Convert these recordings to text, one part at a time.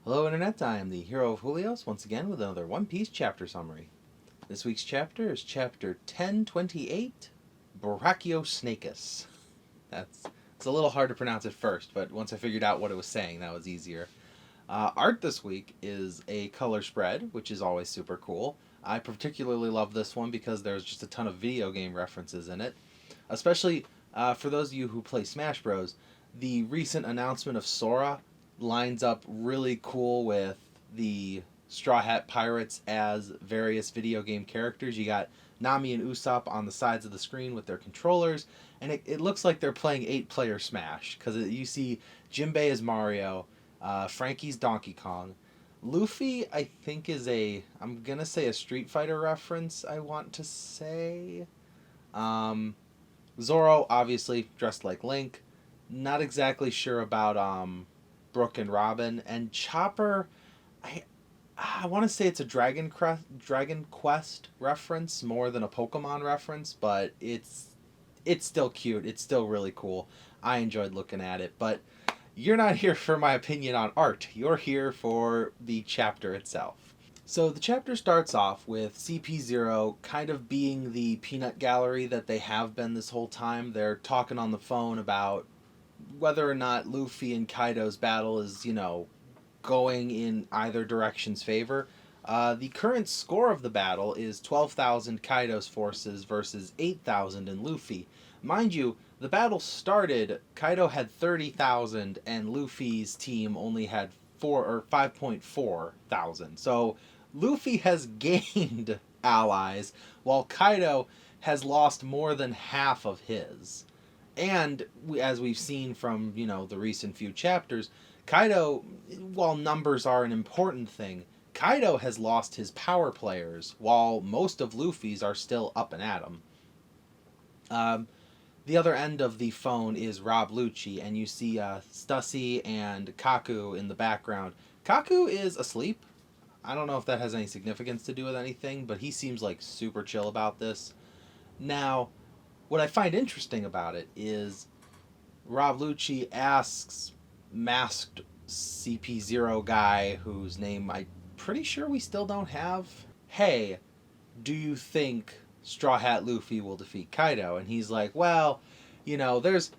Hello Internet, I am the hero of Julios, once again with another One Piece chapter summary. This week's chapter is chapter 1028, Brachiosnacus. It's a little hard to pronounce at first, but once I figured out what it was saying, that was easier. Art this week is a color spread, which is always super cool. I particularly love this one because there's just a ton of video game references in it. Especially for those of you who play Smash Bros., the recent announcement of Sora lines up really cool with the Straw Hat Pirates as various video game characters. You got Nami and Usopp on the sides of the screen with their controllers, and it looks like they're playing 8-player Smash, because you see Jinbei as Mario, Frankie's Donkey Kong. Luffy, I think, I'm going to say a Street Fighter reference, I want to say. Zoro, obviously, dressed like Link. Not exactly sure about Brook and Robin. And Chopper, I I want to say it's a Dragon Quest reference more than a Pokemon reference, but it's still cute. It's still really cool. I enjoyed looking at it, but you're not here for my opinion on art. You're here for the chapter itself. So the chapter starts off with CP0 kind of being the peanut gallery that they have been this whole time. They're talking on the phone about whether or not Luffy and Kaido's battle is, going in either direction's favor. The current score of the battle is 12,000 Kaido's forces versus 8,000 in Luffy. Mind you, the battle started, Kaido had 30,000 and Luffy's team only had 5.4 thousand. So Luffy has gained allies while Kaido has lost more than half of his. And as we've seen from, the recent few chapters, Kaido, while numbers are an important thing, Kaido has lost his power players, while most of Luffy's are still up and at him. The other end of the phone is Rob Lucci, and you see Stussy and Kaku in the background. Kaku is asleep. I don't know if that has any significance to do with anything, but he seems like super chill about this. Now, what I find interesting about it is Rob Lucci asks masked CP0 guy, whose name I'm pretty sure we still don't have, hey, do you think Straw Hat Luffy will defeat Kaido? And he's like, well, there's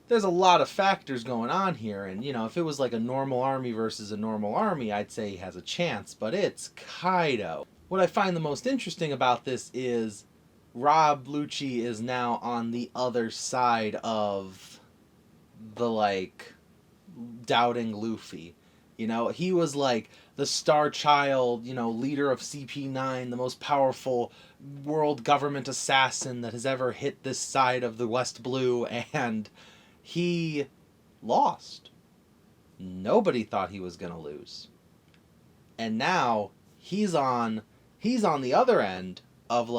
a lot of factors going on here, and if it was like a normal army versus a normal army, I'd say he has a chance, but it's Kaido. What I find the most interesting about this is Rob Lucci is now on the other side of the doubting Luffy. He was like the star child, leader of CP9, the most powerful world government assassin that has ever hit this side of the West Blue, and he lost. Nobody thought he was going to lose. And now he's on the other end of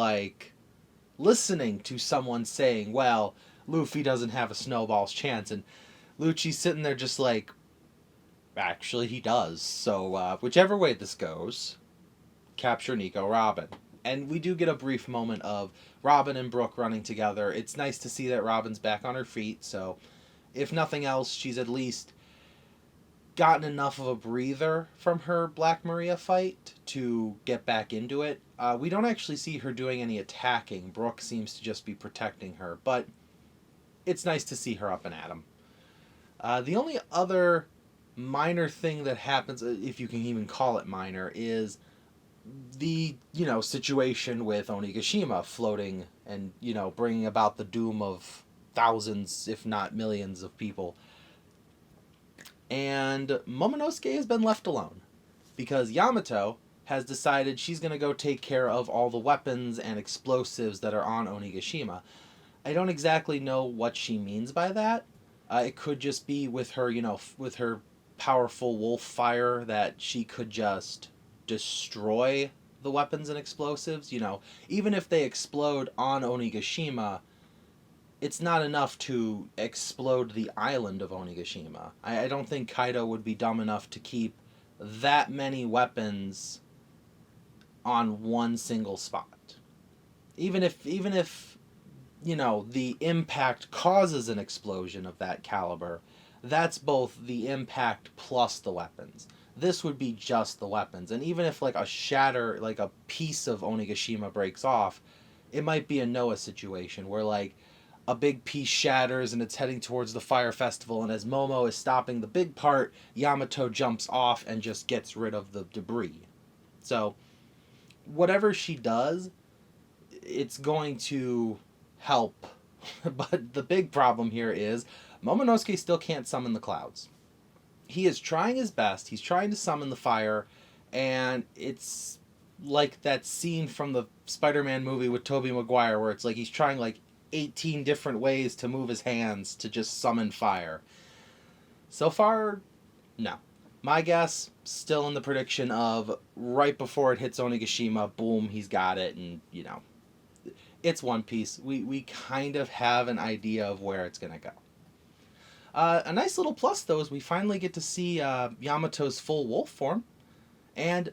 listening to someone saying, well, Luffy doesn't have a snowball's chance, and Lucci's sitting there just like, actually he does. So whichever way this goes, capture Nico Robin. And we do get a brief moment of Robin and Brook running together. It's nice to see that Robin's back on her feet, so if nothing else, she's at least gotten enough of a breather from her Black Maria fight to get back into it. We don't actually see her doing any attacking. Brook seems to just be protecting her, but it's nice to see her up and at him. The only other minor thing that happens, if you can even call it minor, is the situation with Onigashima floating and bringing about the doom of thousands, if not millions, of people. And Momonosuke has been left alone because Yamato has decided she's going to go take care of all the weapons and explosives that are on Onigashima. I don't exactly know what she means by that. It could just be with her, with her powerful wolf fire, that she could just destroy the weapons and explosives. Even if they explode on Onigashima, it's not enough to explode the island of Onigashima. I don't think Kaido would be dumb enough to keep that many weapons on one single spot. Even if the impact causes an explosion of that caliber, that's both the impact plus the weapons. This would be just the weapons. And even if like a shatter, like a piece of Onigashima breaks off, it might be a Noah situation where like a big piece shatters and it's heading towards the fire festival, and as Momo is stopping the big part, Yamato jumps off and just gets rid of the debris. So whatever she does, it's going to help. But the big problem here is Momonosuke still can't summon the clouds. He is trying his best. He's trying to summon the fire, and it's like that scene from the Spider-Man movie with Tobey Maguire where it's like he's trying like 18 different ways to move his hands to just summon fire. So far, no. My guess, still in the prediction of right before it hits Onigashima, boom, he's got it, and, you know, it's One Piece. We kind of have an idea of where it's going to go. A nice little plus, though, is we finally get to see Yamato's full wolf form. And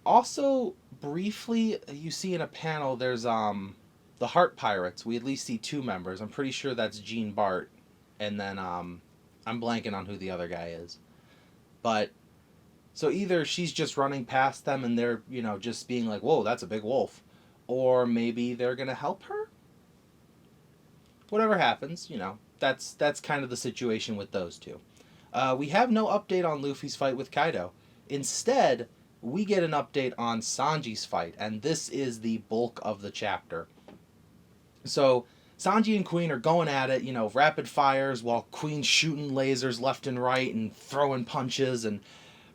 also, briefly, you see in a panel, there's the Heart Pirates. We at least see 2 members. I'm pretty sure that's Jean Bart. And then I'm blanking on who the other guy is. But, so either she's just running past them and they're, you know, just being like, whoa, that's a big wolf. Or maybe they're going to help her? Whatever happens, you know, that's kind of the situation with those 2. We have no update on Luffy's fight with Kaido. Instead, we get an update on Sanji's fight, and this is the bulk of the chapter. So, Sanji and Queen are going at it, you know, rapid fires, while Queen's shooting lasers left and right and throwing punches, and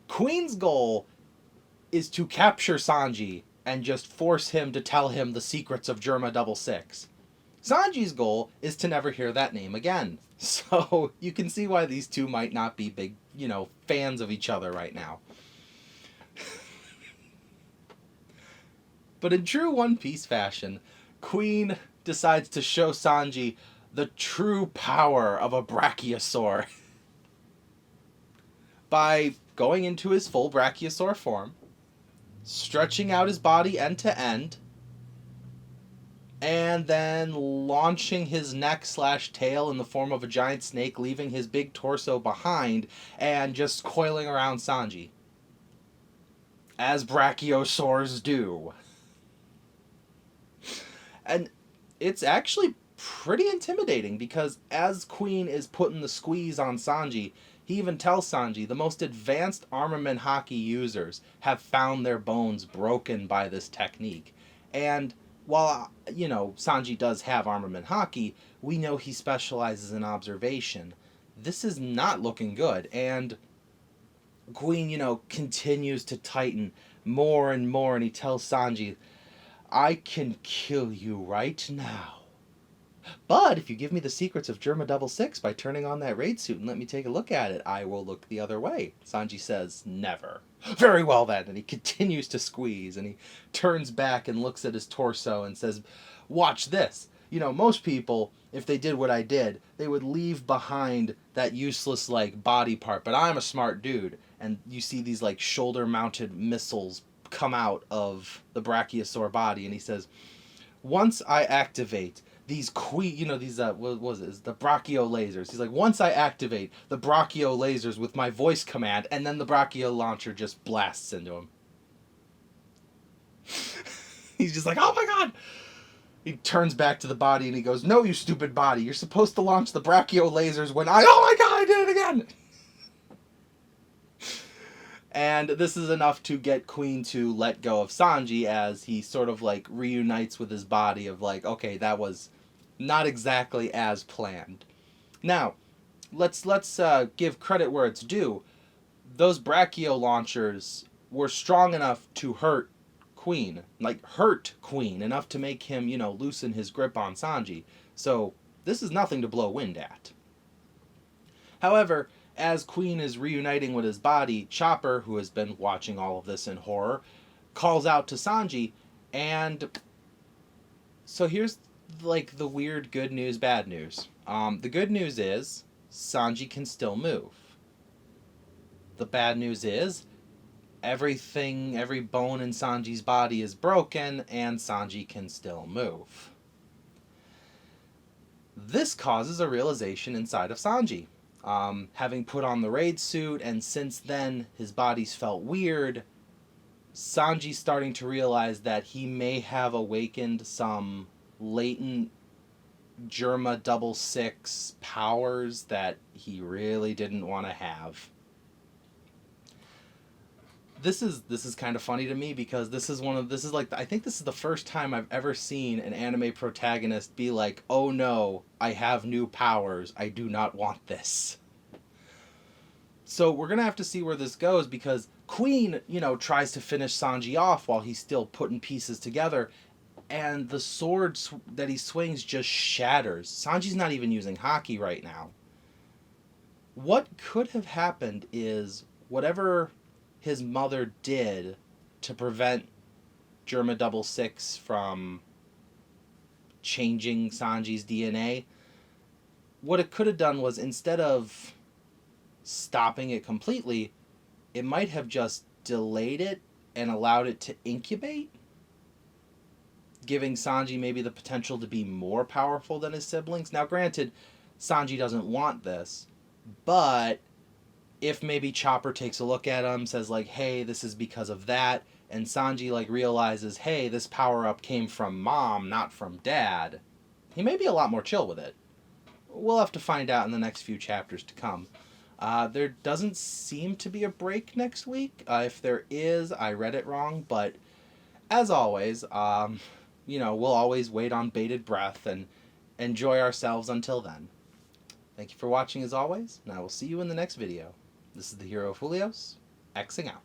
Queen's goal is to capture Sanji and just force him to tell him the secrets of Germa 66. Sanji's goal is to never hear that name again. So you can see why these 2 might not be big, you know, fans of each other right now. But in true One Piece fashion, Queen decides to show Sanji the true power of a brachiosaur by going into his full brachiosaur form, stretching out his body end to end, and then launching his neck/tail in the form of a giant snake, leaving his big torso behind, and just coiling around Sanji. As brachiosaurs do. And it's actually pretty intimidating, because as Queen is putting the squeeze on Sanji, he even tells Sanji the most advanced armament haki users have found their bones broken by this technique. And while, you know, Sanji does have armament haki, we know he specializes in observation. This is not looking good, and Queen, you know, continues to tighten more and more, and he tells Sanji, I can kill you right now. But if you give me the secrets of Germa 66 by turning on that raid suit and let me take a look at it, I will look the other way. Sanji says, never. Very well then. And he continues to squeeze, and he turns back and looks at his torso and says, watch this. You know, most people, if they did what I did, they would leave behind that useless, like, body part. But I'm a smart dude. And you see these, like, shoulder-mounted missiles come out of the brachiosaur body. And he says, once I activate these what was it? The brachio lasers. He's like, once I activate the brachio lasers with my voice command, and then the brachio launcher just blasts into him. He's just like, oh my god! He turns back to the body and he goes, no, you stupid body. You're supposed to launch the brachio lasers when oh my god, I did it again! And this is enough to get Queen to let go of Sanji, as he sort of like reunites with his body of like, okay, that was not exactly as planned. Now, let's give credit where it's due. Those brachio launchers were strong enough to hurt Queen. Like, hurt Queen enough to make him, you know, loosen his grip on Sanji. So, this is nothing to blow wind at. However, as Queen is reuniting with his body, Chopper, who has been watching all of this in horror, calls out to Sanji, and so here's like the weird good news, bad news. The good news is Sanji can still move. The bad news is every bone in Sanji's body is broken, and Sanji can still move. This causes a realization inside of Sanji. having put on the raid suit, and since then his body's felt weird. Sanji's starting to realize that he may have awakened some latent Germa 66 powers that he really didn't want to have. This is kind of funny to me because this is like, I think this is the first time I've ever seen an anime protagonist be like, "Oh no, I have new powers. I do not want this." So we're going to have to see where this goes, because Queen, tries to finish Sanji off while he's still putting pieces together, and the sword that he swings just shatters. Sanji's not even using haki right now. What could have happened is whatever his mother did to prevent Germa 66 from changing Sanji's DNA, what it could have done was, instead of stopping it completely, it might have just delayed it and allowed it to incubate, giving Sanji maybe the potential to be more powerful than his siblings. Now, granted, Sanji doesn't want this, but if maybe Chopper takes a look at him, says like, "Hey, this is because of that," and Sanji like realizes, "Hey, this power-up came from Mom, not from Dad," he may be a lot more chill with it. We'll have to find out in the next few chapters to come. There doesn't seem to be a break next week. If there is, I read it wrong, but as always, we'll always wait on bated breath and enjoy ourselves until then. Thank you for watching as always, and I will see you in the next video. This is the Hero of Julios, Xing out.